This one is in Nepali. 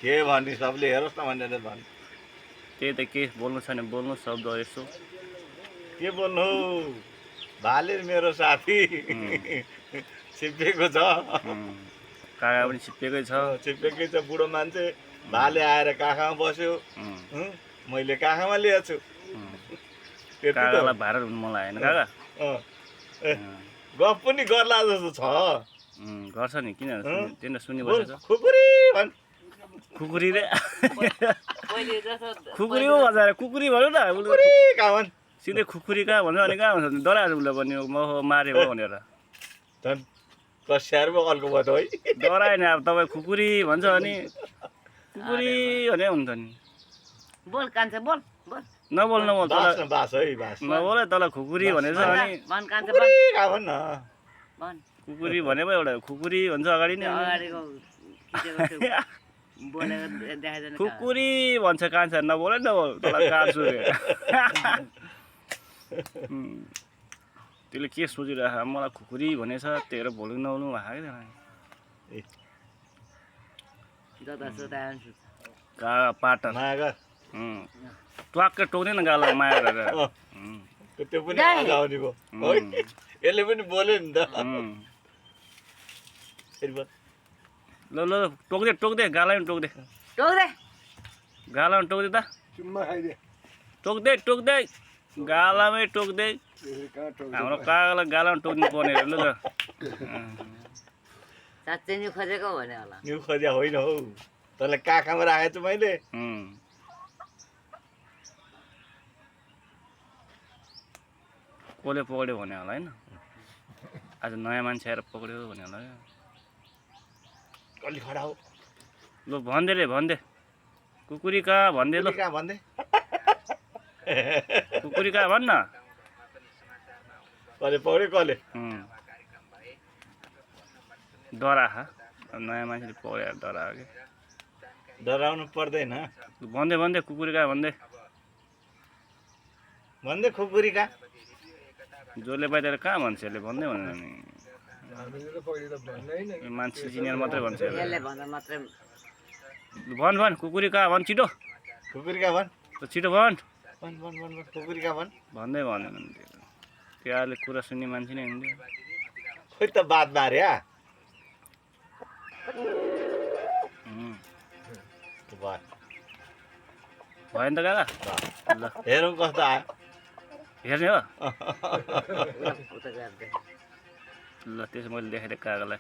के भन्ने सबले हेरोस् न भनेर भन्। त्यही त के बोल्नु छैन बोल्नु शब्द यसो के बोल्नु भाले मेरो साथी छिप्पिएको छ। कागा पनि छिप्पिएकै छ। छिप्पिएकै छ बुढो मान्छे। भाले आएर काखमा बस्यो। मैले काखमा लिएको छु। कागालाई भाडा हुनु मन लागेन कागा। गफ पनि गर्ला जस्तो छ। गर्छ नि किन त्यही सुनि बसेछ। खुकुरी भन्। खुकुरी रे खुकुरी हो भन्छ कुकुरी भन्यो न कहाँ भन् सिधै खुकुरी कहाँ भन्छ अनि कहाँ भन्छ डराएर उसले भन्यो म मारे हो भनेर झन् कस्याहार पो अर्को भयो त है। डराएन अब तपाईँ खुकुरी भन्छ अनि खुकुरी भने हुन्छ नि। बोल कान्छा बोल बोल नबोल नबोल बास है बास नबोल तल खुकुरी भनेछ अनि भन कान्छा कहाँ भन् न भन खुकुरी भनेको एउटा खुकुरी भन्छ अगाडि नै अगाडिको बोलेको देखाइदैन खुकुरी भन्छ कान्छा नबोल नबोल तल काट्छु रे। त्यसले के सोचिरहेको मलाई खुकुरी भनेछ त्यही भोलि नबोल्नु भएको कागा पाटा माया ट्वाक्कै टोक्दैन गाला माया गरेर त्यो पनि आवाज आउने भयो है। यसले पनि बोल्यो नि त। ल ल टोक्दै टोक्दै गालामा टोक्दै टोक्दै गालामा टोक्दै त टोक्दै टोक्दै गालामै टोक्दै हाम्रो कागालाई गालामा टोक्नु पर्ने ल ल साँच्चै नि खोजेको भने होला न्यु खोज्या होइन हौ तँलाई काखमा राखेको छु मैले। कसले पक्रियो भने होला होइन आज नयाँ मान्छे आएर पक्रियो भने होला अलि खडा हो ल भन्दे रे भन्दे कुकुरी कहाँ भन्दे ल कहाँ भन्दै कुकुरी कहाँ भन्न कसले पक्रियो कसले डरा नयाँ मान्छेले पक्रियो डरा कि डराउनु पर्दैन भन्दै भन्दै कुकुरी कहाँ भन्दै भन्दै खुकुरी कहाँ जसले बाहिर कहाँ भन्छ यसले भन्दै भनेन नि मान्छे सिनियर मात्रै भन्छ यसले भन्दा मात्रै भन् भन् कुकुरी कहाँ भन् छिटो खुकुरी कहाँ भन् छिटो भन् भन् भन् भन् भन् खुकुरी कहाँ भन् भन्दै भनेन त्यो अहिले कुरा सुन्ने मान्छे नै हुन्थ्यो खोइ त बात मार्या भयो नि त काका ल हेरौँ कस्तो आयो हेर्ने हो उता गर्दै ल त्यसो मैले देखाइदिएँ काकालाई